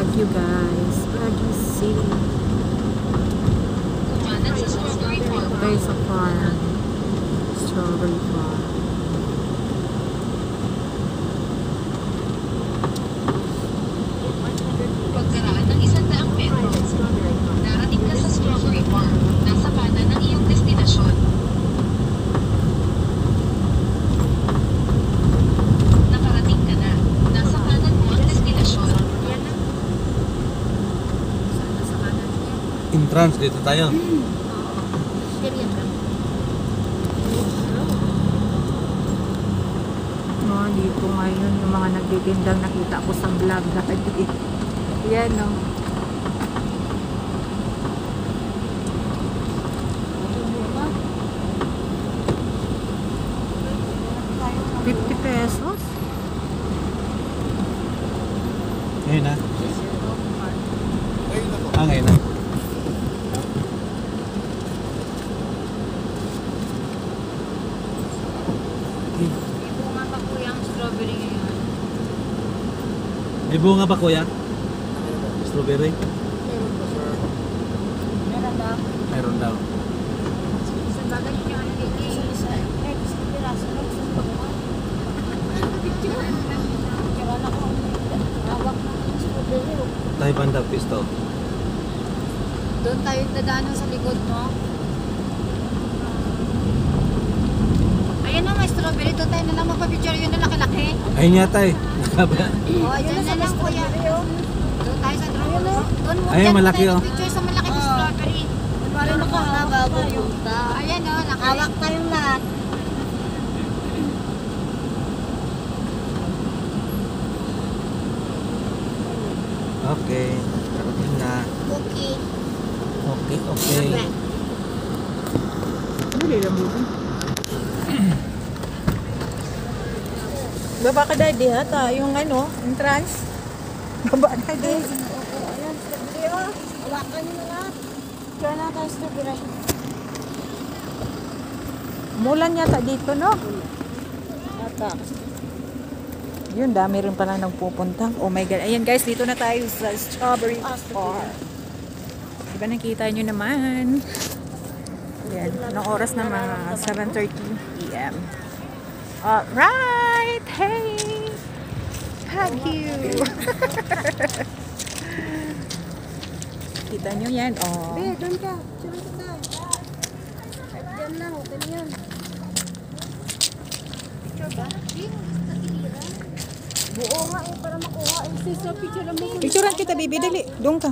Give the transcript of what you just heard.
Baguio guys. Baguio City. There's a farm. Strawberry farm. Pagkaraan ng 100 metros, darating ka sa strawberry farm. Nasa kanan ng iyong destinasyon. Nakarating ka na. Nasa kanan mo ang destinasyon. Entrance dito tayo. No, dito ngayon yung mga nagtitindang nakita ko sa vlog dati. Yan no. ₱50. Ngayon na. Ngayon na. Bunga pa po yung strawberry ngayon. May bunga ba kuya? Strawberry? Meron daw. Meron daw. Sa bagay yung ano dito. Piraso lang sa bunga. Kaya na ko. Hawak na yung strawberry. Tayo banda pisto. Doon tayo dadaanan sa likod, no? Ayan na, may strawberry. Doon tayo na lang magpa-picture. Yun na laki-laki. Ayun yata eh. Oo, dyan na lang, kuya. Doon tayo sa strawberry. Doon mo Ayun, malaki, tayo oh. picture sa malaki na strawberry. Parang nakahaba pupunta. Ayan, no? Hawak tayong lahat. Okay. Karating na. Cookie. Okay, okay. Dali lang mo. Baba ka daddy ha, yung ano, entrance. Baba na daddy. Ayan, strawberry oh. Hawakan nyo na lahat. Kaya na tayo strawberry. Mulan yata dito, no? Ata. Yun, dami rin pala nagpupunta. Oh my God. Ayan guys, dito na tayo sa Strawberry Farm. Diba nakita nyo naman? Ayan, anong oras na mga 7:30 PM. Alright! Hey! Baguio! Kita nyo yan, oh. Be, doon ka. Diyan ka. Diyan lang, okay na yan. Picture ba? Buo nga eh, para makuha. Picture lang mo. Picturean kita, baby. Dali. Doon ka.